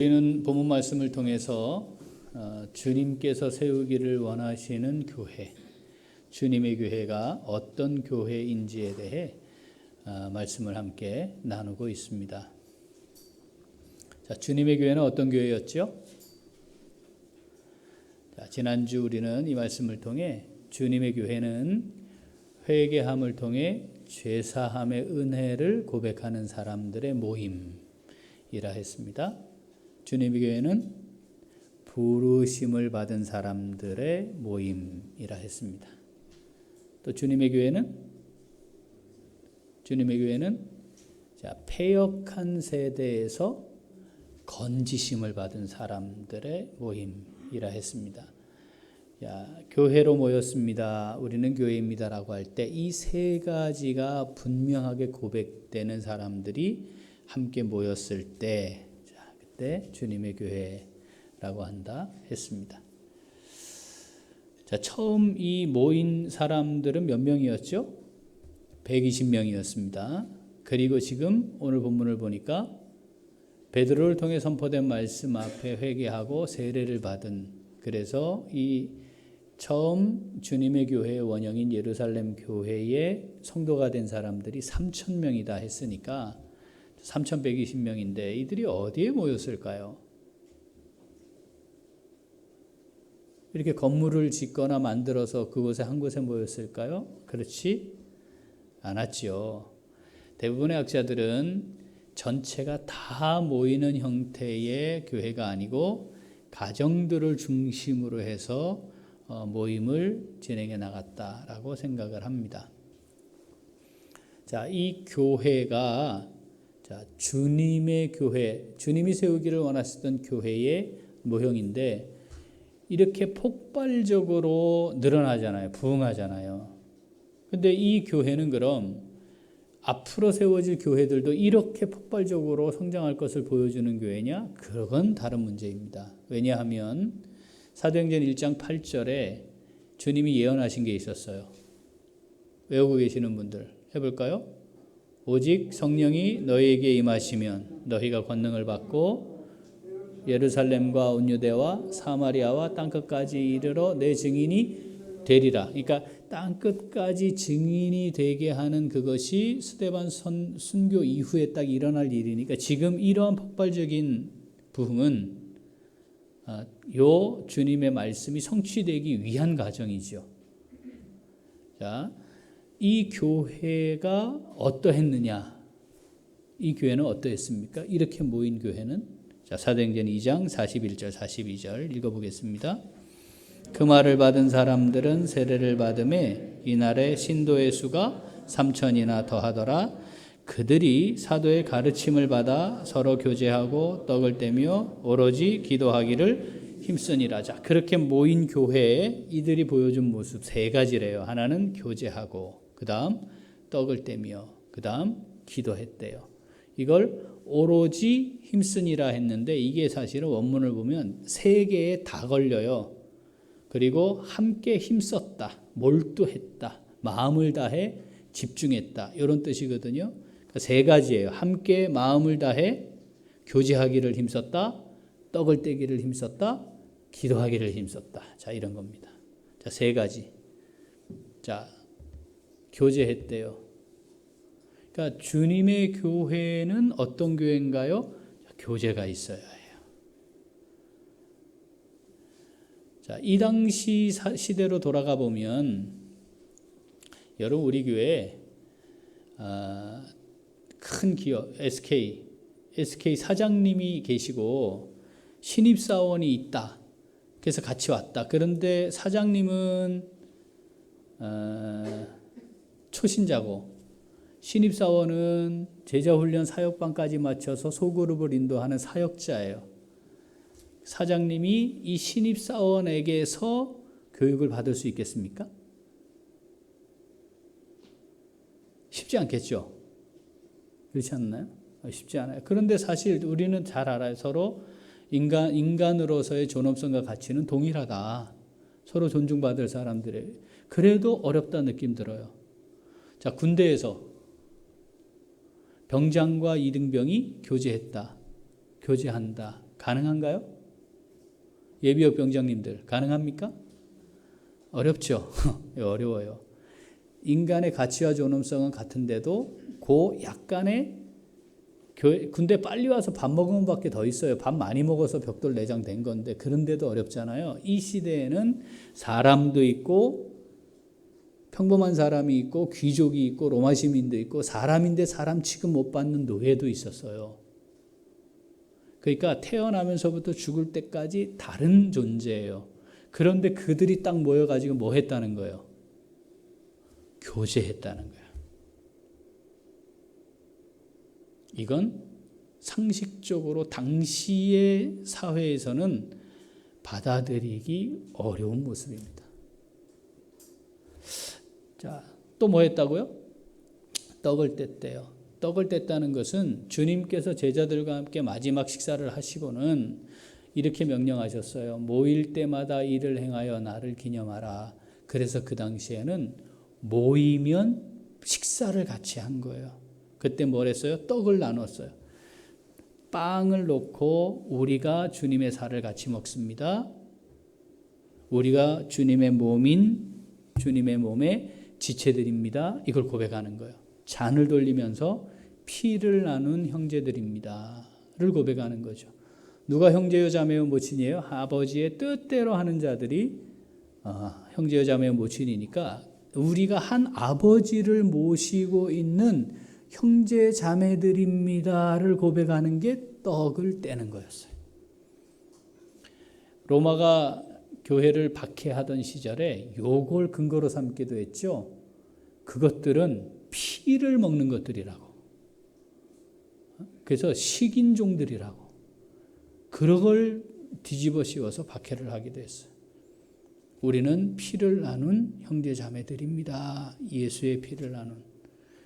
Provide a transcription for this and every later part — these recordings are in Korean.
우리는 본문 말씀을 통해서 주님께서 세우기를 원하시는 교회, 주님의 교회가 어떤 교회인지에 대해 말씀을 함께 나누고 있습니다. 자, 주님의 교회는 어떤 교회였죠? 자, 지난주 우리는 이 말씀을 통해 주님의 교회는 회개함을 통해 죄사함의 은혜를 고백하는 사람들의 모임이라 했습니다. 주님의 교회는 부르심을 받은 사람들의 모임이라 했습니다. 또 주님의 교회는 패역한 세대에서 건지심을 받은 사람들의 모임이라 했습니다. 교회로 모였습니다. 우리는 교회입니다라고 할 때 이 세 가지가 분명하게 고백되는 사람들이 함께 모였을 때 그때 주님의 교회라고 한다 했습니다. 자, 처음 이 모인 사람들은 몇 명이었죠? 120명이었습니다. 그리고 지금 오늘 본문을 보니까 베드로를 통해 선포된 말씀 앞에 회개하고 세례를 받은, 그래서 이 처음 주님의 교회의 원형인 예루살렘 교회의 성도가 된 사람들이 3,000명이다 했으니까 3,120명인데 이들이 어디에 모였을까요? 이렇게 건물을 짓거나 만들어서 그곳에 한 곳에 모였을까요? 그렇지 않았지요. 대부분의 학자들은 전체가 다 모이는 형태의 교회가 아니고 가정들을 중심으로 해서 모임을 진행해 나갔다라고 생각을 합니다. 자, 이 교회가 주님의 교회, 주님이 세우기를 원하셨던 교회의 모형인데 이렇게 폭발적으로 늘어나잖아요. 부흥하잖아요. 근데 이 교회는 그럼 앞으로 세워질 교회들도 이렇게 폭발적으로 성장할 것을 보여주는 교회냐? 그건 다른 문제입니다. 왜냐하면 사도행전 1장 8절에 주님이 예언하신 게 있었어요. 외우고 계시는 분들 해볼까요? 오직 성령이 너희에게 임하시면 너희가 권능을 받고 예루살렘과 온 유대와 사마리아와 땅끝까지 이르러 내 증인이 되리라. 그러니까 땅끝까지 증인이 되게 하는 그것이 스데반 순교 이후에 딱 일어날 일이니까 지금 이러한 폭발적인 부흥은 요 주님의 말씀이 성취되기 위한 과정이죠. 자, 이 교회가 어떠했느냐? 이 교회는 어떠했습니까? 이렇게 모인 교회는, 자, 사도행전 2장 41절 42절 읽어보겠습니다. 그 말을 받은 사람들은 세례를 받음에 이날에 신도의 수가 3,000이나 더하더라. 그들이 사도의 가르침을 받아 서로 교제하고 떡을 떼며 오로지 기도하기를 힘쓰니라. 자, 그렇게 모인 교회에 이들이 보여준 모습 세 가지래요. 하나는 교제하고, 그 다음 떡을 떼며, 그 다음 기도했대요. 이걸 오로지 힘쓰니라 했는데 이게 사실은 원문을 보면 세 개에 다 걸려요. 그리고 함께 힘썼다, 몰두했다, 마음을 다해 집중했다, 이런 뜻이거든요. 그러니까 세 가지예요. 함께 마음을 다해 교제하기를 힘썼다, 떡을 떼기를 힘썼다, 기도하기를 힘썼다. 자, 이런 겁니다. 자, 세 가지. 자, 교제했대요. 그러니까 주님의 교회는 어떤 교회인가요? 교제가 있어야 해요. 자, 이 당시 시대로 돌아가 보면 여러분 우리 교회에 큰 기업 SK 사장님이 계시고 신입사원이 있다. 그래서 같이 왔다. 그런데 사장님은 초신자고 신입사원은 제자훈련 사역반까지 마쳐서 소그룹을 인도하는 사역자예요. 사장님이 이 신입사원에게서 교육을 받을 수 있겠습니까? 쉽지 않겠죠. 그렇지 않나요? 쉽지 않아요. 그런데 사실 우리는 잘 알아요. 서로 인간으로서의 존엄성과 가치는 동일하다. 서로 존중받을 사람들의. 그래도 어렵다 느낌 들어요. 자, 군대에서 병장과 이등병이 교제한다. 가능한가요? 예비역 병장님들 가능합니까? 어렵죠. 어려워요. 인간의 가치와 존엄성은 같은데도 그 약간의 군대 빨리 와서 밥 먹으면 밖에 더 있어요. 밥 많이 먹어서 벽돌 내장 된 건데 그런데도 어렵잖아요. 이 시대에는 사람도 있고 평범한 사람이 있고 귀족이 있고 로마 시민도 있고 사람인데 사람 취급 못 받는 노예도 있었어요. 그러니까 태어나면서부터 죽을 때까지 다른 존재예요. 그런데 그들이 딱 모여가지고 뭐 했다는 거예요? 교제했다는 거예요. 이건 상식적으로 당시의 사회에서는 받아들이기 어려운 모습입니다. 자, 또 뭐 했다고요? 떡을 뗐대요. 떡을 뗐다는 것은 주님께서 제자들과 함께 마지막 식사를 하시고는 이렇게 명령하셨어요. 모일 때마다 이를 행하여 나를 기념하라. 그래서 그 당시에는 모이면 식사를 같이 한 거예요. 그때 뭘 했어요? 떡을 나눴어요. 빵을 놓고 우리가 주님의 살을 같이 먹습니다. 우리가 주님의 몸인 주님의 몸의 지체들입니다. 이걸 고백하는 거예요. 잔을 돌리면서 피를 나눈 형제들입니다를 고백하는 거죠. 누가 형제요 자매요 모친이에요? 아버지의 뜻대로 하는 자들이 형제요 자매요 모친이니까 우리가 한 아버지를 모시고 있는 형제 자매들입니다를 고백하는 게 떡을 떼는 거였어요. 로마가 교회를 박해하던 시절에 요걸 근거로 삼기도 했죠. 그것들은 피를 먹는 것들이라고. 그래서 식인종들이라고. 그런 걸 뒤집어 씌워서 박해를 하기도 했어요. 우리는 피를 나눈 형제 자매들입니다. 예수의 피를 나눈.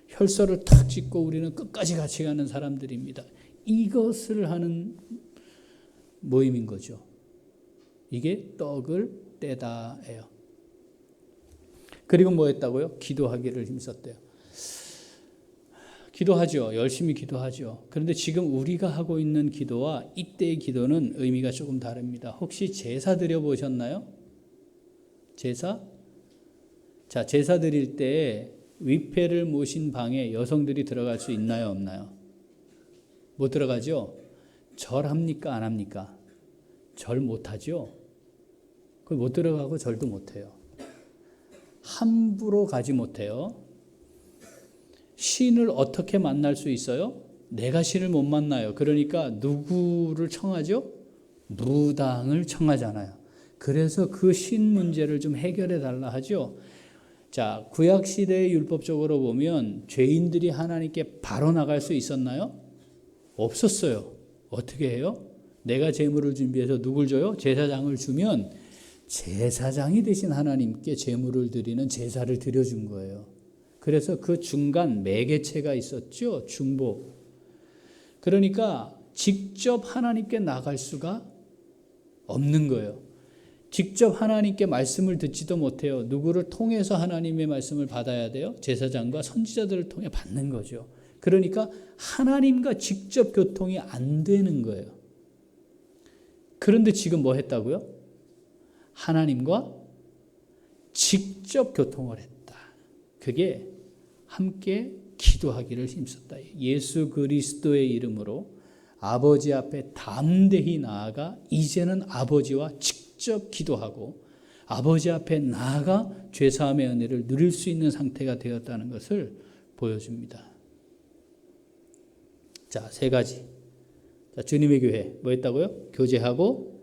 혈서를 탁 짓고 우리는 끝까지 같이 가는 사람들입니다. 이것을 하는 모임인 거죠. 이게 떡을 떼다예요. 그리고 뭐 했다고요? 기도하기를 힘썼대요. 기도하죠. 열심히 기도하죠. 그런데 지금 우리가 하고 있는 기도와 이때의 기도는 의미가 조금 다릅니다. 혹시 제사 드려보셨나요? 제사? 자, 제사 드릴 때 위패를 모신 방에 여성들이 들어갈 수 있나요? 없나요? 못 들어가죠? 절합니까? 안 합니까? 절 못하죠? 못 들어가고 절도 못해요. 함부로 가지 못해요. 신을 어떻게 만날 수 있어요? 내가 신을 못 만나요. 그러니까 누구를 청하죠? 무당을 청하잖아요. 그래서 그 신 문제를 좀 해결해 달라 하죠. 자, 구약시대의 율법적으로 보면 죄인들이 하나님께 바로 나갈 수 있었나요? 없었어요. 어떻게 해요? 내가 제물을 준비해서 누굴 줘요? 제사장을 주면 제사장이 대신 하나님께 제물을 드리는 제사를 드려준 거예요. 그래서 그 중간 매개체가 있었죠. 중보. 그러니까 직접 하나님께 나갈 수가 없는 거예요. 직접 하나님께 말씀을 듣지도 못해요. 누구를 통해서 하나님의 말씀을 받아야 돼요? 제사장과 선지자들을 통해 받는 거죠. 그러니까 하나님과 직접 교통이 안 되는 거예요. 그런데 지금 뭐 했다고요? 하나님과 직접 교통을 했다. 그게 함께 기도하기를 힘썼다. 예수 그리스도의 이름으로 아버지 앞에 담대히 나아가 이제는 아버지와 직접 기도하고 아버지 앞에 나아가 죄사함의 은혜를 누릴 수 있는 상태가 되었다는 것을 보여줍니다. 자, 세 가지. 자, 주님의 교회 뭐 했다고요? 교제하고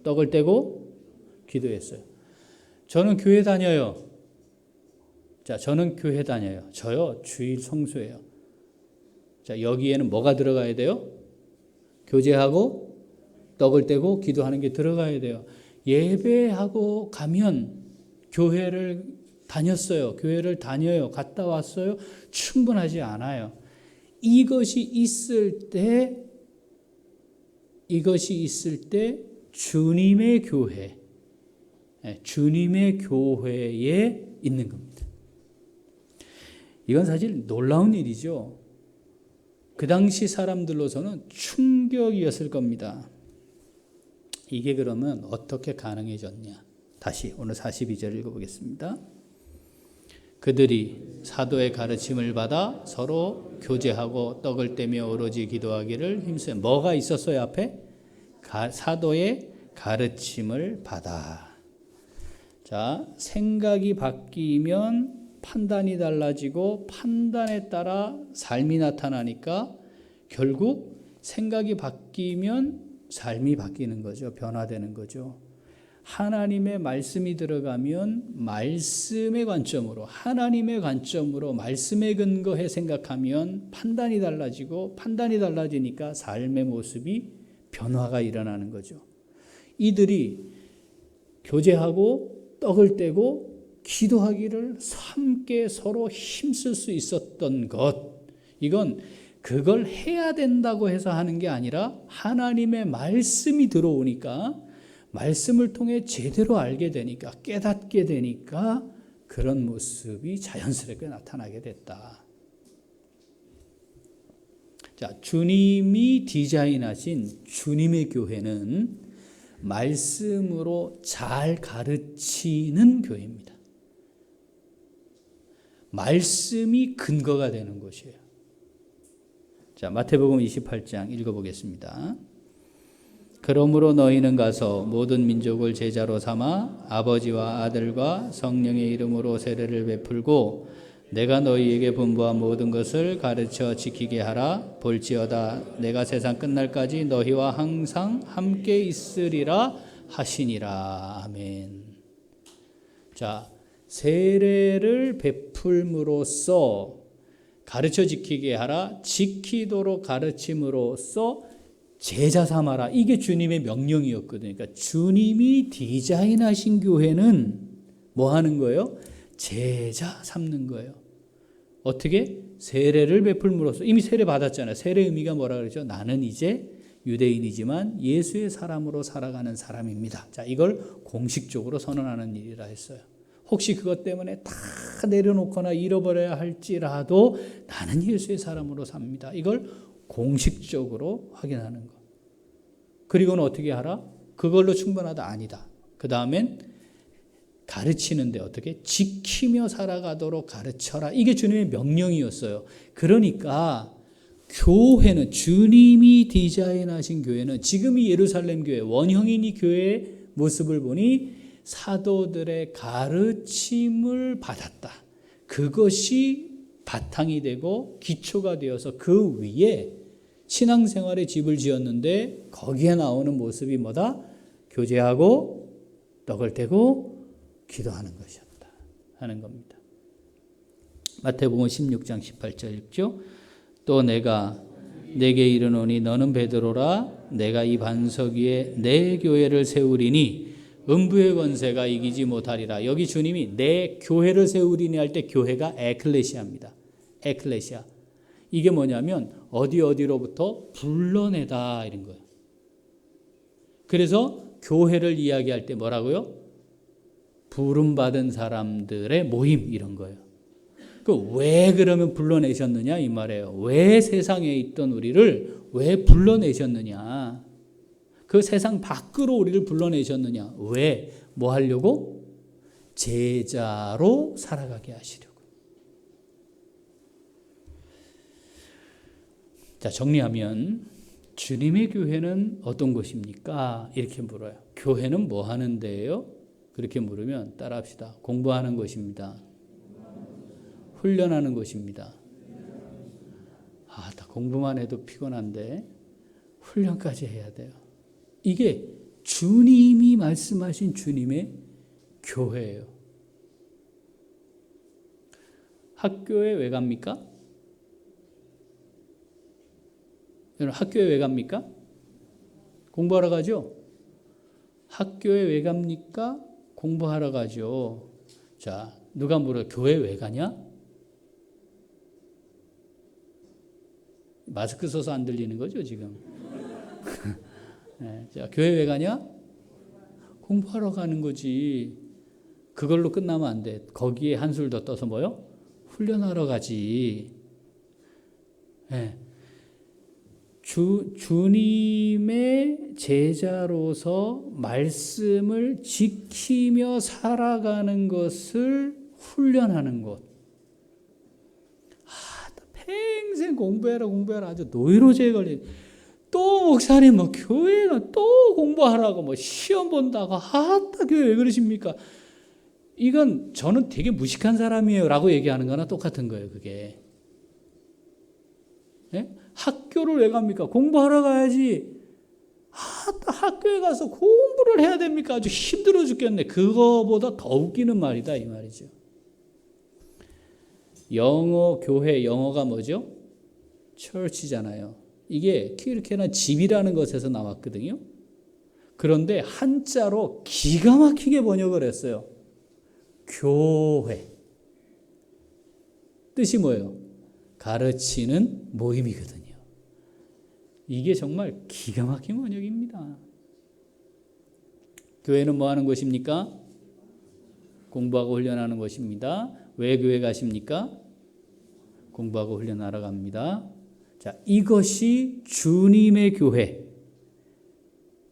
떡을 떼고 기도했어요. 저는 교회 다녀요. 자, 저는 교회 다녀요. 저요, 주일 성수예요. 자, 여기에는 뭐가 들어가야 돼요? 교제하고 떡을 떼고 기도하는 게 들어가야 돼요. 예배하고 가면 교회를 다녔어요. 교회를 다녀요. 갔다 왔어요. 충분하지 않아요. 이것이 있을 때 주님의 교회, 주님의 교회에 있는 겁니다. 이건 사실 놀라운 일이죠. 그 당시 사람들로서는 충격이었을 겁니다. 이게 그러면 어떻게 가능해졌냐? 다시 오늘 42절 읽어보겠습니다. 그들이 사도의 가르침을 받아 서로 교제하고 떡을 떼며 오로지 기도하기를 힘써. 뭐가 있었어요 앞에? 사도의 가르침을 받아. 자, 생각이 바뀌면 판단이 달라지고 판단에 따라 삶이 나타나니까 결국 생각이 바뀌면 삶이 바뀌는 거죠. 변화되는 거죠. 하나님의 말씀이 들어가면 말씀의 관점으로, 하나님의 관점으로 말씀에 근거해 생각하면 판단이 달라지고 판단이 달라지니까 삶의 모습이 변화가 일어나는 거죠. 이들이 교제하고 떡을 떼고 기도하기를 함께 서로 힘쓸 수 있었던 것, 이건 그걸 해야 된다고 해서 하는 게 아니라 하나님의 말씀이 들어오니까 말씀을 통해 제대로 알게 되니까 깨닫게 되니까 그런 모습이 자연스럽게 나타나게 됐다. 자, 주님이 디자인하신 주님의 교회는 말씀으로 잘 가르치는 교회입니다. 말씀이 근거가 되는 것이에요. 자, 마태복음 28장 읽어보겠습니다. 그러므로 너희는 가서 모든 민족을 제자로 삼아 아버지와 아들과 성령의 이름으로 세례를 베풀고 내가 너희에게 분부한 모든 것을 가르쳐 지키게 하라. 볼지어다 내가 세상 끝날까지 너희와 항상 함께 있으리라 하시니라. 아멘. 자, 세례를 베풀므로써 가르쳐 지키게 하라. 지키도록 가르침으로써 제자 삼아라. 이게 주님의 명령이었거든요. 그러니까 주님이 디자인하신 교회는 뭐 하는 거예요? 제자 삼는 거예요. 어떻게? 세례를 베풀므로써. 이미 세례 받았잖아요. 세례 의미가 뭐라 그러죠? 나는 이제 유대인이지만 예수의 사람으로 살아가는 사람입니다. 자, 이걸 공식적으로 선언하는 일이라 했어요. 혹시 그것 때문에 다 내려놓거나 잃어버려야 할지라도 나는 예수의 사람으로 삽니다. 이걸 공식적으로 확인하는 것. 그리고는 어떻게 하라? 그걸로 충분하다? 아니다. 그 다음엔 가르치는데 어떻게? 지키며 살아가도록 가르쳐라. 이게 주님의 명령이었어요. 그러니까 교회는, 주님이 디자인하신 교회는, 지금 이 예루살렘 교회, 원형인 이 교회의 모습을 보니 사도들의 가르침을 받았다. 그것이 바탕이 되고 기초가 되어서 그 위에 신앙생활의 집을 지었는데 거기에 나오는 모습이 뭐다? 교제하고 떡을 떼고 기도하는 것이었다 하는 겁니다. 마태복음 16장 18절 읽죠. 또 내가 내게 이르노니 너는 베드로라. 내가 이 반석 위에 내 교회를 세우리니 음부의 권세가 이기지 못하리라. 여기 주님이 내 교회를 세우리니 할 때 교회가 에클레시아입니다. 에클레시아. 이게 뭐냐면 어디로부터 불러내다 이런 거예요. 그래서 교회를 이야기할 때 뭐라고요? 부름받은 사람들의 모임 이런 거예요. 왜 그러면 불러내셨느냐 이 말이에요. 왜 세상에 있던 우리를 왜 불러내셨느냐. 그 세상 밖으로 우리를 불러내셨느냐. 왜? 뭐 하려고? 제자로 살아가게 하시려고. 자, 정리하면 주님의 교회는 어떤 곳입니까? 이렇게 물어요. 교회는 뭐 하는 데예요? 그렇게 물으면 따라합시다. 공부하는 것입니다. 훈련하는 것입니다. 다 공부만 해도 피곤한데 훈련까지 해야 돼요. 이게 주님이 말씀하신 주님의 교회예요. 학교에 왜 갑니까? 여러분 학교에 왜 갑니까? 공부하러 가죠? 학교에 왜 갑니까? 공부하러 가죠. 자, 누가 물어요? 교회 왜 가냐? 마스크 써서 안 들리는 거죠, 지금? 네, 자, 교회 왜 가냐? 공부하러 가는 거지. 그걸로 끝나면 안 돼. 거기에 한술 더 떠서 뭐요? 훈련하러 가지. 네. 주님의 제자로서 말씀을 지키며 살아가는 것을 훈련하는 것. 평생 공부해라 아주 노이로제에 걸린. 또 목사님 뭐 교회가 또 공부하라고 뭐 시험 본다고 교회 왜 그러십니까? 이건 저는 되게 무식한 사람이에요 라고 얘기하는 거나 똑같은 거예요. 그게. 네? 학교를 왜 갑니까? 공부하러 가야지. 학교에 가서 공부를 해야 됩니까? 아주 힘들어 죽겠네. 그거보다 더 웃기는 말이다 이 말이죠. 교회 영어가 뭐죠? church잖아요. 이게 키르케나 집이라는 것에서 나왔거든요. 그런데 한자로 기가 막히게 번역을 했어요. 교회. 뜻이 뭐예요? 가르치는 모임이거든요. 이게 정말 기가 막힌 번역입니다. 교회는 뭐 하는 곳입니까? 공부하고 훈련하는 곳입니다. 왜 교회 가십니까? 공부하고 훈련하러 갑니다. 자, 이것이 주님의 교회,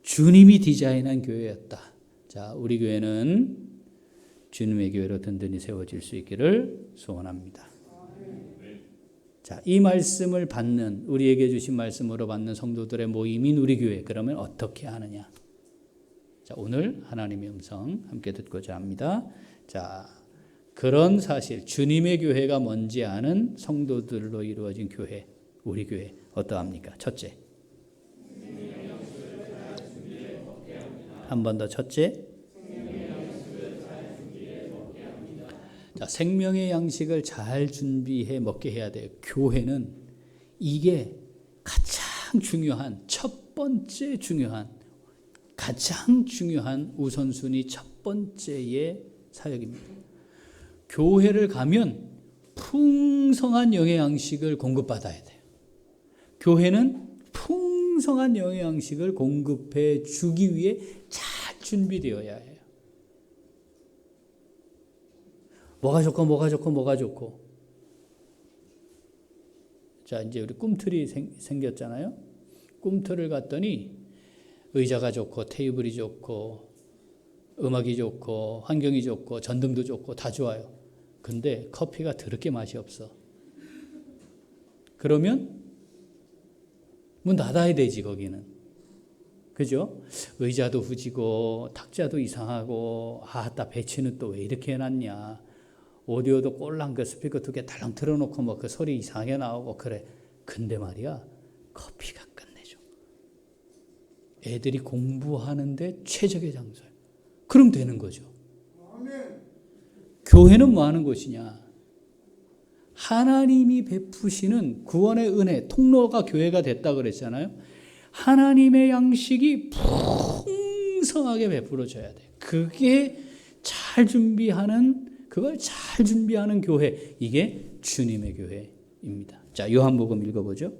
주님이 디자인한 교회였다. 자, 우리 교회는 주님의 교회로 든든히 세워질 수 있기를 소원합니다. 자, 이 말씀을 받는, 우리에게 주신 말씀으로 받는 성도들의 모임인 우리 교회, 그러면 어떻게 하느냐? 자, 오늘 하나님의 음성 함께 듣고자 합니다. 자, 그런 사실, 주님의 교회가 뭔지 아는 성도들로 이루어진 교회, 우리 교회 어떠합니까? 첫째, 한 번 더 첫째, 자, 생명의 양식을 잘 준비해 먹게 해야 돼요. 교회는 이게 가장 중요한, 가장 중요한 우선순위 첫 번째의 사역입니다. 교회를 가면 풍성한 영의 양식을 공급받아야 돼요. 교회는 풍성한 영의 양식을 공급해 주기 위해 잘 준비되어야 해요. 뭐가 좋고. 자, 이제 우리 꿈틀이 생겼잖아요. 꿈틀을 갔더니 의자가 좋고 테이블이 좋고 음악이 좋고 환경이 좋고 전등도 좋고 다 좋아요. 근데 커피가 더럽게 맛이 없어. 그러면 문 닫아야 되지 거기는. 그죠? 의자도 후지고 탁자도 이상하고 배치는 또 왜 이렇게 해놨냐. 오디오도 꼴랑 그 스피커 2개 달랑 틀어놓고 뭐 그 소리 이상하게 나오고 그래. 근데 말이야 커피가 끝내줘. 애들이 공부하는데 최적의 장소예요. 그럼 되는 거죠. 아멘. 교회는 뭐 하는 곳이냐? 하나님이 베푸시는 구원의 은혜, 통로가 교회가 됐다 그랬잖아요. 하나님의 양식이 풍성하게 베풀어져야 돼. 그게 그걸 잘 준비하는 교회, 이게 주님의 교회입니다. 자, 요한복음 읽어보죠.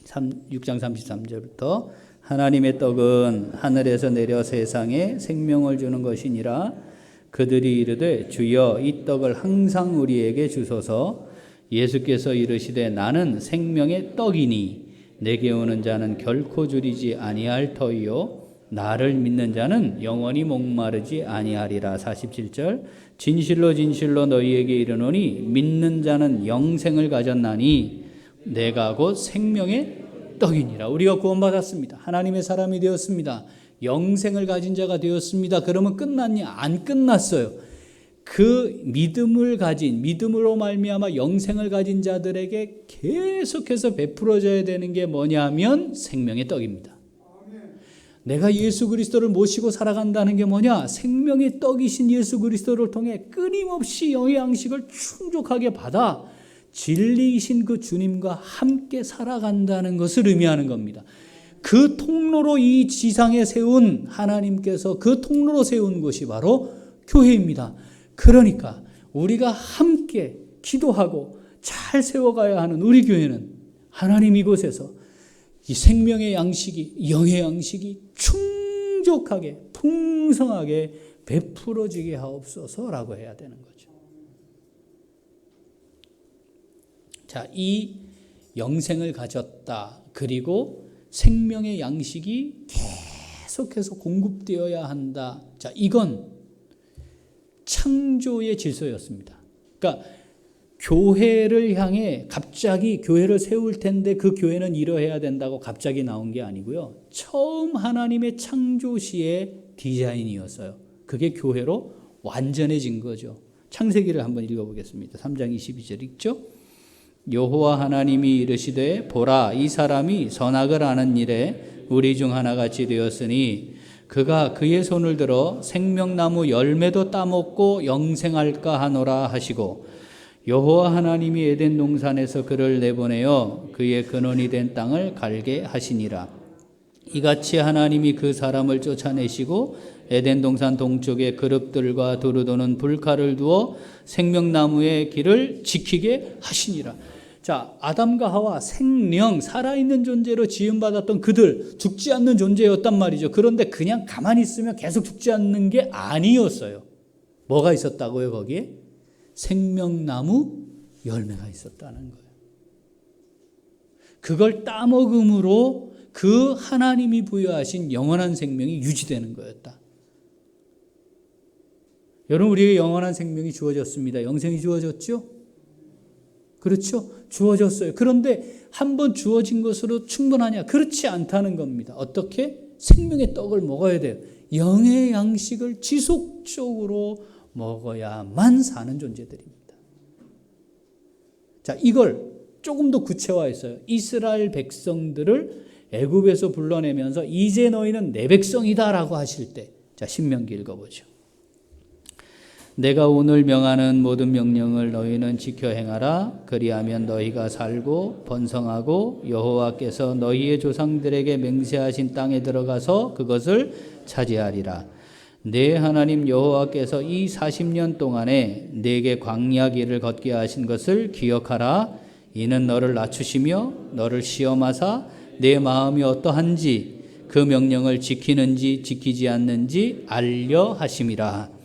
6장 33절부터 하나님의 떡은 하늘에서 내려 세상에 생명을 주는 것이니라. 그들이 이르되 주여 이 떡을 항상 우리에게 주소서. 예수께서 이르시되 나는 생명의 떡이니 내게 오는 자는 결코 줄이지 아니할 터이요 나를 믿는 자는 영원히 목마르지 아니하리라. 47절 진실로 진실로 너희에게 이르노니 믿는 자는 영생을 가졌나니 내가 곧 생명의 떡이니라. 우리가 구원받았습니다. 하나님의 사람이 되었습니다. 영생을 가진 자가 되었습니다. 그러면 끝났냐? 안 끝났어요. 그 믿음으로 말미암아 영생을 가진 자들에게 계속해서 베풀어져야 되는 게 뭐냐면 생명의 떡입니다. 내가 예수 그리스도를 모시고 살아간다는 게 뭐냐? 생명의 떡이신 예수 그리스도를 통해 끊임없이 영의 양식을 충족하게 받아 진리이신 그 주님과 함께 살아간다는 것을 의미하는 겁니다. 그 통로로 이 지상에 세운 하나님께서 그 통로로 세운 것이 바로 교회입니다. 그러니까 우리가 함께 기도하고 잘 세워가야 하는 우리 교회는 하나님 이곳에서 이 생명의 양식이, 영의 양식이 충족하게 풍성하게 베풀어지게 하옵소서라고 해야 되는 거죠. 자, 이 영생을 가졌다. 그리고 생명의 양식이 계속해서 공급되어야 한다. 자, 이건 창조의 질서였습니다. 그러니까 교회를 향해 갑자기 교회를 세울 텐데 그 교회는 이러해야 된다고 갑자기 나온 게 아니고요. 처음 하나님의 창조시의 디자인이었어요. 그게 교회로 완전해진 거죠. 창세기를 한번 읽어보겠습니다. 3장 22절 읽죠. 여호와 하나님이 이르시되 보라 이 사람이 선악을 아는 일에 우리 중 하나같이 되었으니 그가 그의 손을 들어 생명나무 열매도 따먹고 영생할까 하노라 하시고 여호와 하나님이 에덴 동산에서 그를 내보내어 그의 근원이 된 땅을 갈게 하시니라. 이같이 하나님이 그 사람을 쫓아내시고 에덴 동산 동쪽에 그룹들과 두루도는 불칼을 두어 생명나무의 길을 지키게 하시니라. 자, 아담과 하와 생명, 살아있는 존재로 지음받았던 그들, 죽지 않는 존재였단 말이죠. 그런데 그냥 가만히 있으면 계속 죽지 않는 게 아니었어요. 뭐가 있었다고요, 거기에? 생명나무 열매가 있었다는 거예요. 그걸 따먹음으로 그 하나님이 부여하신 영원한 생명이 유지되는 거였다. 여러분, 우리에게 영원한 생명이 주어졌습니다. 영생이 주어졌죠? 그렇죠? 주어졌어요. 그런데 한번 주어진 것으로 충분하냐? 그렇지 않다는 겁니다. 어떻게? 생명의 떡을 먹어야 돼요. 영의 양식을 지속적으로 먹어야만 사는 존재들입니다. 자, 이걸 조금 더 구체화했어요. 이스라엘 백성들을 애굽에서 불러내면서 이제 너희는 내 백성이다라고 하실 때, 자, 신명기 읽어보죠. 내가 오늘 명하는 모든 명령을 너희는 지켜 행하라. 그리하면 너희가 살고 번성하고 여호와께서 너희의 조상들에게 맹세하신 땅에 들어가서 그것을 차지하리라. 내 하나님 여호와께서 이 40년 동안에 내게 광야 길을 걷게 하신 것을 기억하라. 이는 너를 낮추시며 너를 시험하사 내 마음이 어떠한지 그 명령을 지키는지 지키지 않는지 알려 하심이라.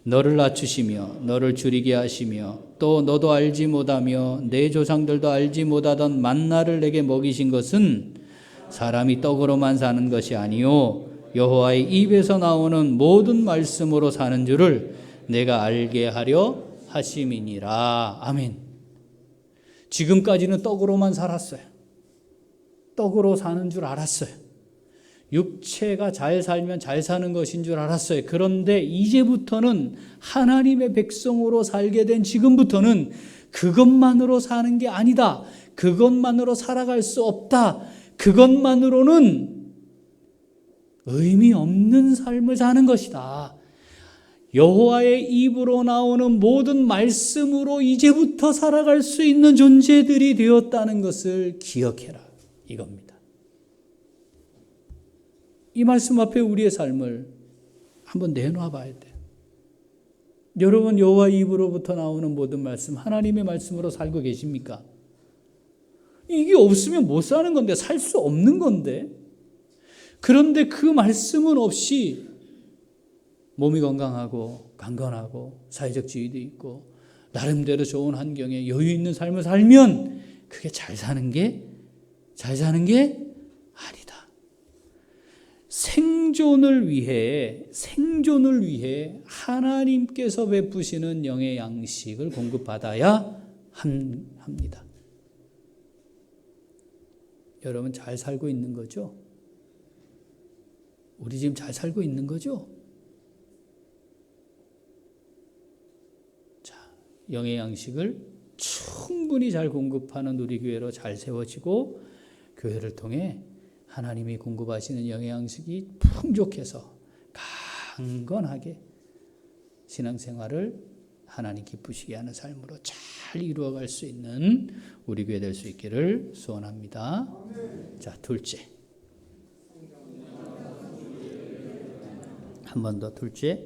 너를 낮추시며 너를 줄이게 하시며 또 너도 알지 못하며 내 조상들도 알지 못하던 만나를 내게 먹이신 것은 사람이 떡으로만 사는 것이 아니요 여호와의 입에서 나오는 모든 말씀으로 사는 줄을 내가 알게 하려 하심이니라. 아멘. 지금까지는 떡으로만 살았어요. 떡으로 사는 줄 알았어요. 육체가 잘 살면 잘 사는 것인 줄 알았어요. 그런데 이제부터는 하나님의 백성으로 살게 된 지금부터는 그것만으로 사는 게 아니다. 그것만으로 살아갈 수 없다. 그것만으로는 의미 없는 삶을 사는 것이다. 여호와의 입으로 나오는 모든 말씀으로 이제부터 살아갈 수 있는 존재들이 되었다는 것을 기억해라. 이겁니다. 이 말씀 앞에 우리의 삶을 한번 내놔 봐야 돼요. 여러분, 여호와의 입으로부터 나오는 모든 말씀, 하나님의 말씀으로 살고 계십니까? 이게 없으면 못 사는 건데, 살 수 없는 건데. 그런데 그 말씀은 없이 몸이 건강하고 강건하고 사회적 지위도 있고 나름대로 좋은 환경에 여유 있는 삶을 살면 그게 잘 사는 게 아니다. 생존을 위해 하나님께서 베푸시는 영의 양식을 공급받아야 합니다. 여러분, 잘 살고 있는 거죠? 우리 지금 잘 살고 있는 거죠? 자, 영의 양식을 충분히 잘 공급하는 우리 교회로 잘 세워지고 교회를 통해 하나님이 공급하시는 영의 양식이 풍족해서 강건하게 신앙생활을 하나님 기쁘시게 하는 삶으로 잘 이루어갈 수 있는 우리 교회 될 수 있기를 소원합니다. 자, 둘째. 한 번 더 둘째.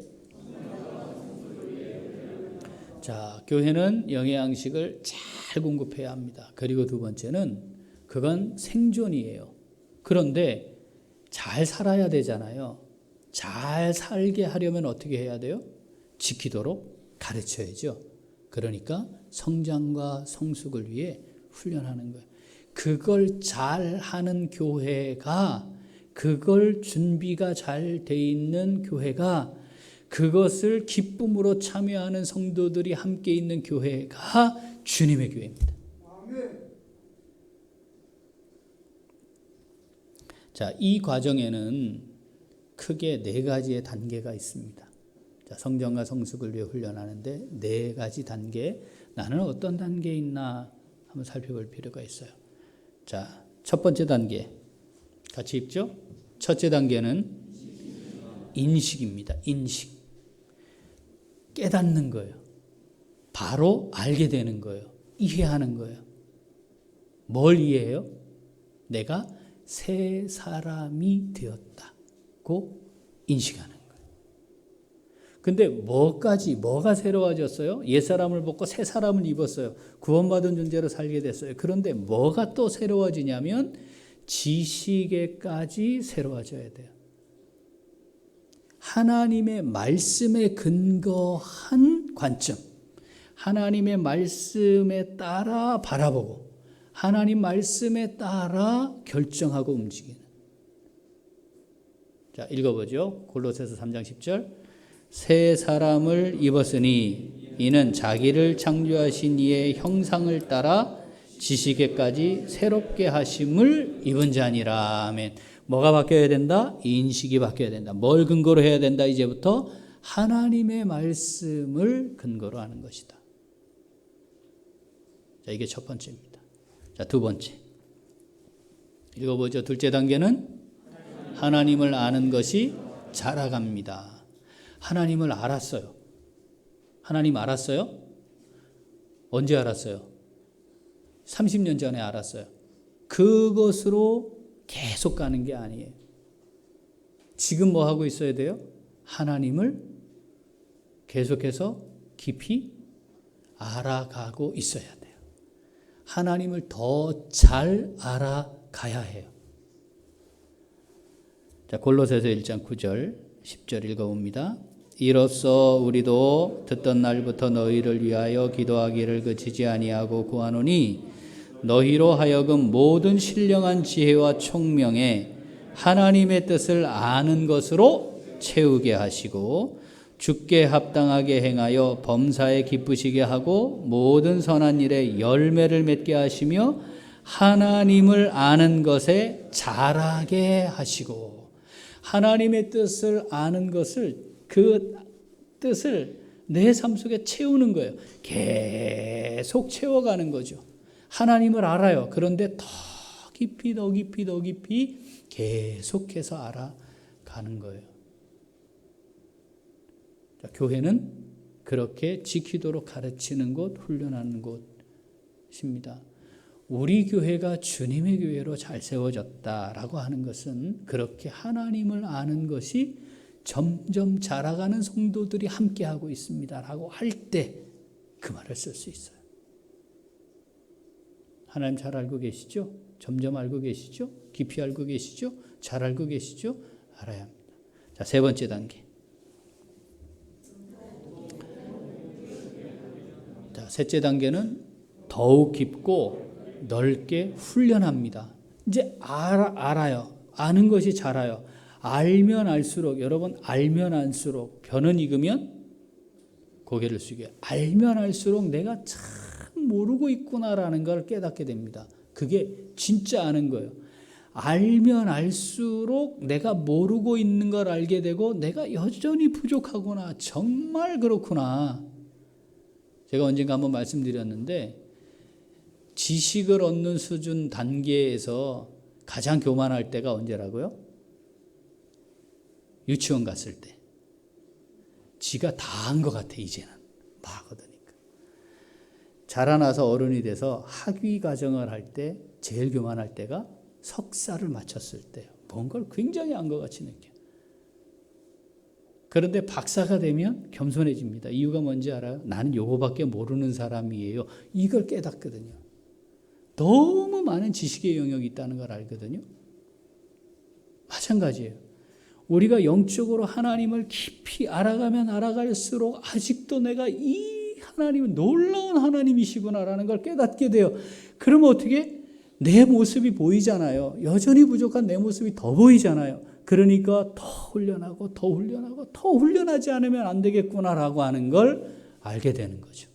자, 교회는 영의 양식을 잘 공급해야 합니다. 그리고 두 번째는 그건 생존이에요. 그런데 잘 살아야 되잖아요. 잘 살게 하려면 어떻게 해야 돼요? 지키도록 가르쳐야죠. 그러니까 성장과 성숙을 위해 훈련하는 거예요. 그걸 잘 하는 교회가, 그걸 준비가 잘 돼 있는 교회가, 그것을 기쁨으로 참여하는 성도들이 함께 있는 교회가 주님의 교회입니다. 자, 이 과정에는 크게 4가지의 단계가 있습니다. 자, 성전과 성숙을 위해 훈련하는데 4가지 단계, 나는 어떤 단계에 있나 한번 살펴볼 필요가 있어요. 자, 첫 번째 단계 같이 읽죠? 첫째 단계는 인식입니다. 인식. 깨닫는 거예요. 바로 알게 되는 거예요. 이해하는 거예요. 뭘 이해해요? 내가 새 사람이 되었다고 인식하는 거예요. 근데 뭐가 새로워졌어요? 옛사람을 벗고 새 사람을 입었어요. 구원받은 존재로 살게 됐어요. 그런데 뭐가 또 새로워지냐면 지식에까지 새로워져야 돼요. 하나님의 말씀에 근거한 관점, 하나님의 말씀에 따라 바라보고 하나님 말씀에 따라 결정하고 움직이는. 자, 읽어보죠. 골로새서 3장 10절. 새 사람을 입었으니 이는 자기를 창조하신 이의 형상을 따라 지식에까지 새롭게 하심을 입은 자니라. 아멘. 뭐가 바뀌어야 된다? 인식이 바뀌어야 된다. 뭘 근거로 해야 된다? 이제부터 하나님의 말씀을 근거로 하는 것이다. 자, 이게 첫 번째입니다. 자, 두 번째. 읽어보죠. 둘째 단계는 하나님을 아는 것이 자라갑니다. 하나님을 알았어요. 하나님 알았어요? 언제 알았어요? 30년 전에 알았어요. 그것으로 계속 가는 게 아니에요. 지금 뭐 하고 있어야 돼요? 하나님을 계속해서 깊이 알아가고 있어야 돼요. 하나님을 더 잘 알아가야 해요. 자, 골로새서 1장 9절 10절 읽어봅니다. 이로써 우리도 듣던 날부터 너희를 위하여 기도하기를 그치지 아니하고 구하노니 너희로 하여금 모든 신령한 지혜와 총명에 하나님의 뜻을 아는 것으로 채우게 하시고 주께 합당하게 행하여 범사에 기쁘시게 하고 모든 선한 일에 열매를 맺게 하시며 하나님을 아는 것에 자라게 하시고. 하나님의 뜻을 아는 것을, 그 뜻을 내 삶 속에 채우는 거예요. 계속 채워가는 거죠. 하나님을 알아요. 그런데 더 깊이 더 깊이 더 깊이 계속해서 알아가는 거예요. 자, 교회는 그렇게 지키도록 가르치는 곳, 훈련하는 곳입니다. 우리 교회가 주님의 교회로 잘 세워졌다라고 하는 것은 그렇게 하나님을 아는 것이 점점 자라가는 성도들이 함께하고 있습니다라고 할 때 그 말을 쓸 수 있어요. 하나님 잘 알고 계시죠? 점점 알고 계시죠? 깊이 알고 계시죠? 잘 알고 계시죠? 알아야 합니다. 자, 세 번째 단계. 자, 셋째 단계는 더욱 깊고 넓게 훈련합니다. 이제 알아요. 아는 것이 자라요. 알면 알수록, 여러분 알면 알수록 벼는 익으면 고개를 숙여요. 알면 알수록 내가 참 모르고 있구나라는 걸 깨닫게 됩니다. 그게 진짜 아는 거예요. 알면 알수록 내가 모르고 있는 걸 알게 되고 내가 여전히 부족하구나. 정말 그렇구나. 제가 언젠가 한번 말씀드렸는데 지식을 얻는 수준 단계에서 가장 교만할 때가 언제라고요? 유치원 갔을 때. 지가 다 한 것 같아 이제는. 막 하더니까. 자라나서 어른이 돼서 학위 과정을 할 때 제일 교만할 때가 석사를 마쳤을 때요. 뭔가를 굉장히 안 것 같이 느껴요. 그런데 박사가 되면 겸손해집니다. 이유가 뭔지 알아요? 나는 요거밖에 모르는 사람이에요. 이걸 깨닫거든요. 너무 많은 지식의 영역이 있다는 걸 알거든요. 마찬가지예요. 우리가 영적으로 하나님을 깊이 알아가면 알아갈수록 아직도 내가 이 하나님은 놀라운 하나님이시구나라는 걸 깨닫게 돼요. 그러면 어떻게? 내 모습이 보이잖아요. 여전히 부족한 내 모습이 더 보이잖아요. 그러니까 더 훈련하고 더 훈련하고 더 훈련하지 않으면 안 되겠구나라고 하는 걸 알게 되는 거죠.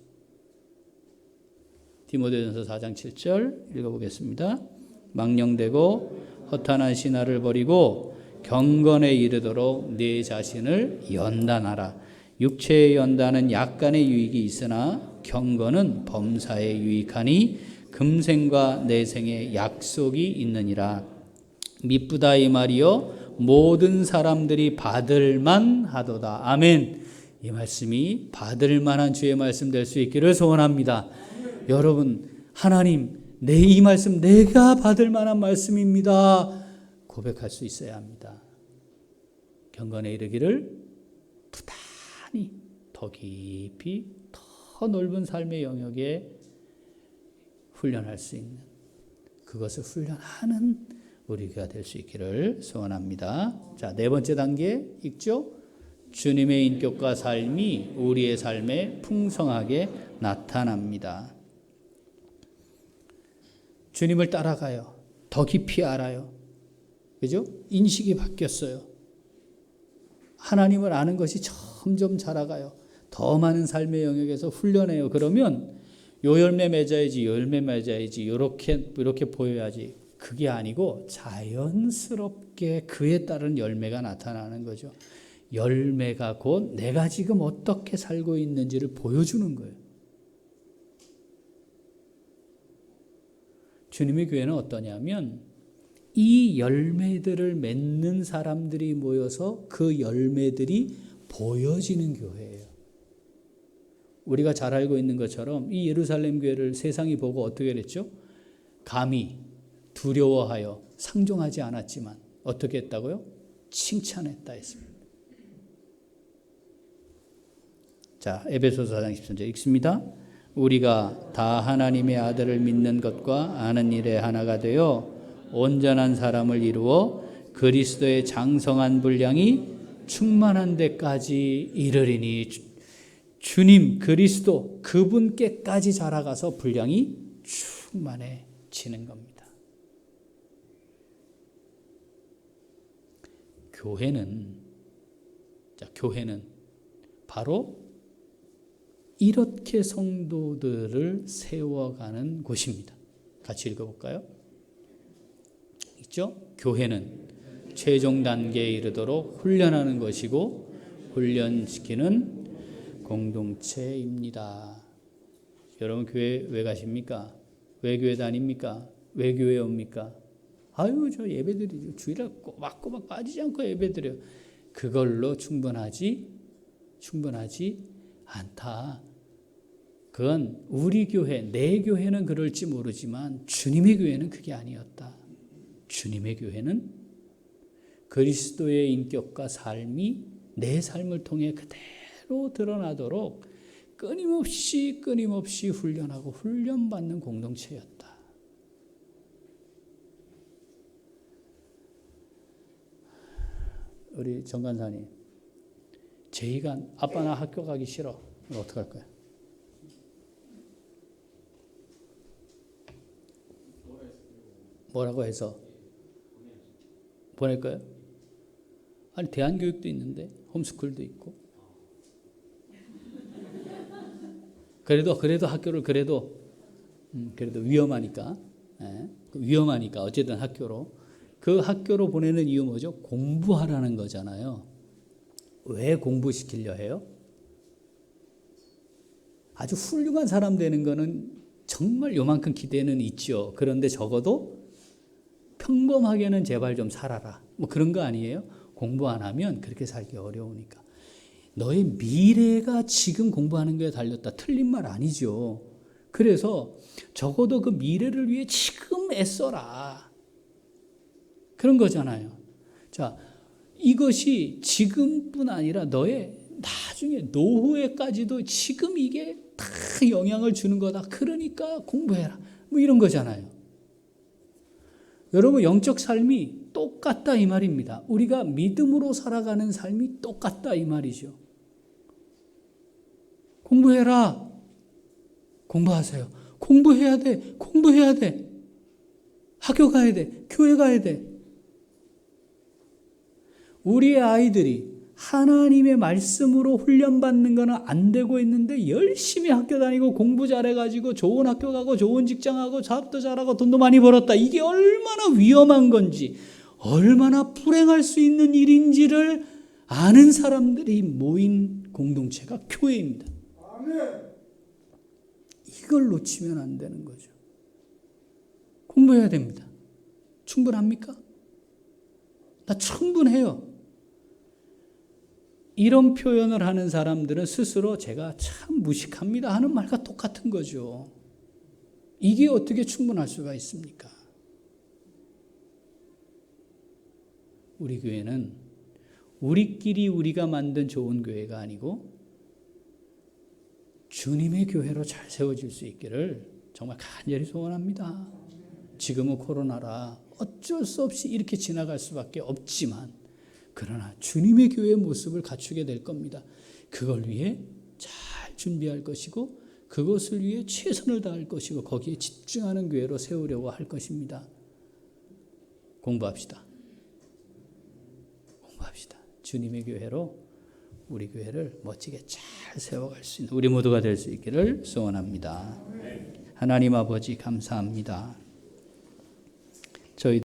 디모데전서 4장 7절 읽어보겠습니다. 망령되고 허탄한 신화를 버리고 경건에 이르도록 네 자신을 연단하라. 육체의 연단은 약간의 유익이 있으나 경건은 범사에 유익하니 금생과 내생의 약속이 있느니라. 미쁘다 이 말이요 모든 사람들이 받을만 하도다. 아멘. 이 말씀이 받을 만한 주의 말씀 될 수 있기를 소원합니다. 여러분, 하나님, 이 말씀 내가 받을 만한 말씀입니다. 고백할 수 있어야 합니다. 경건에 이르기를 부단히 더 깊이 더 넓은 삶의 영역에 훈련할 수 있는, 그것을 훈련하는 우리가 될 수 있기를 소원합니다. 자, 네 번째 단계 읽죠. 주님의 인격과 삶이 우리의 삶에 풍성하게 나타납니다. 주님을 따라가요. 더 깊이 알아요. 그죠? 인식이 바뀌었어요. 하나님을 아는 것이 점점 자라가요. 더 많은 삶의 영역에서 훈련해요. 그러면 요 열매 맺어야지, 요 열매 맺어야지, 이렇게 보여야지. 그게 아니고 자연스럽게 그에 따른 열매가 나타나는 거죠. 열매가 곧 내가 지금 어떻게 살고 있는지를 보여주는 거예요. 주님의 교회는 어떠냐면 이 열매들을 맺는 사람들이 모여서 그 열매들이 보여지는 교회예요. 우리가 잘 알고 있는 것처럼 이 예루살렘 교회를 세상이 보고 어떻게 그랬죠? 감히 두려워하여 상종하지 않았지만 어떻게 했다고요? 칭찬했다 했습니다. 자, 에베소서 4장 13절 읽습니다. 우리가 다 하나님의 아들을 믿는 것과 아는 일에 하나가 되어 온전한 사람을 이루어 그리스도의 장성한 분량이 충만한 데까지 이르리니, 주님 그리스도 그분께까지 자라가서 분량이 충만해지는 겁니다. 교회는 바로 이렇게 성도들을 세워가는 곳입니다. 같이 읽어볼까요? 있죠? 교회는 최종 단계에 이르도록 훈련하는 것이고 훈련시키는 공동체입니다. 여러분 교회 왜 가십니까? 왜 교회 다닙니까? 왜 교회 옵니까? 아유, 저 예배드리죠. 주일날 꼬박꼬박 빠지지 않고 예배드려요. 그걸로 충분하지 않다. 그건 우리 교회, 내 교회는 그럴지 모르지만 주님의 교회는 그게 아니었다. 주님의 교회는 그리스도의 인격과 삶이 내 삶을 통해 그대로 드러나도록 끊임없이 훈련하고 훈련받는 공동체였다. 우리 정관사님, 제이가 아빠 나 학교 가기 싫어. 어떡할 거야? 뭐라고 해서 보낼 거예요? 아니, 대안교육도 있는데 홈스쿨도 있고. 그래도 학교를 그래도 위험하니까, 위험하니까 어쨌든 그 학교로 보내는 이유 뭐죠? 공부하라는 거잖아요. 왜 공부시키려 해요? 아주 훌륭한 사람 되는 거는 정말 요만큼 기대는 있죠. 그런데 적어도 평범하게는 제발 좀 살아라. 뭐 그런 거 아니에요? 공부 안 하면 그렇게 살기 어려우니까. 너의 미래가 지금 공부하는 거에 달렸다. 틀린 말 아니죠. 그래서 적어도 그 미래를 위해 지금 애써라. 그런 거잖아요. 자, 이것이 지금뿐 아니라 너의 나중에 노후에까지도 지금 이게 다 영향을 주는 거다. 그러니까 공부해라. 뭐 이런 거잖아요. 여러분, 영적 삶이 똑같다 이 말입니다. 우리가 믿음으로 살아가는 삶이 똑같다 이 말이죠. 공부해라. 공부하세요. 공부해야 돼. 학교 가야 돼. 교회 가야 돼. 우리의 아이들이 하나님의 말씀으로 훈련받는 거는 안 되고 있는데 열심히 학교 다니고 공부 잘해가지고 좋은 학교 가고 좋은 직장하고 사업도 잘하고 돈도 많이 벌었다. 이게 얼마나 위험한 건지, 얼마나 불행할 수 있는 일인지를 아는 사람들이 모인 공동체가 교회입니다. 이걸 놓치면 안 되는 거죠. 공부해야 됩니다. 충분합니까? 나 충분해요. 이런 표현을 하는 사람들은 스스로 제가 참 무식합니다 하는 말과 똑같은 거죠. 이게 어떻게 충분할 수가 있습니까? 우리 교회는 우리끼리 우리가 만든 좋은 교회가 아니고 주님의 교회로 잘 세워질 수 있기를 정말 간절히 소원합니다. 지금은 코로나라 어쩔 수 없이 이렇게 지나갈 수밖에 없지만, 그러나 주님의 교회의 모습을 갖추게 될 겁니다. 그걸 위해 잘 준비할 것이고 그것을 위해 최선을 다할 것이고 거기에 집중하는 교회로 세우려고 할 것입니다. 공부합시다. 공부합시다. 주님의 교회로 우리 교회를 멋지게 잘 세워갈 수 있는 우리 모두가 될 수 있기를 소원합니다. 하나님 아버지 감사합니다. 저희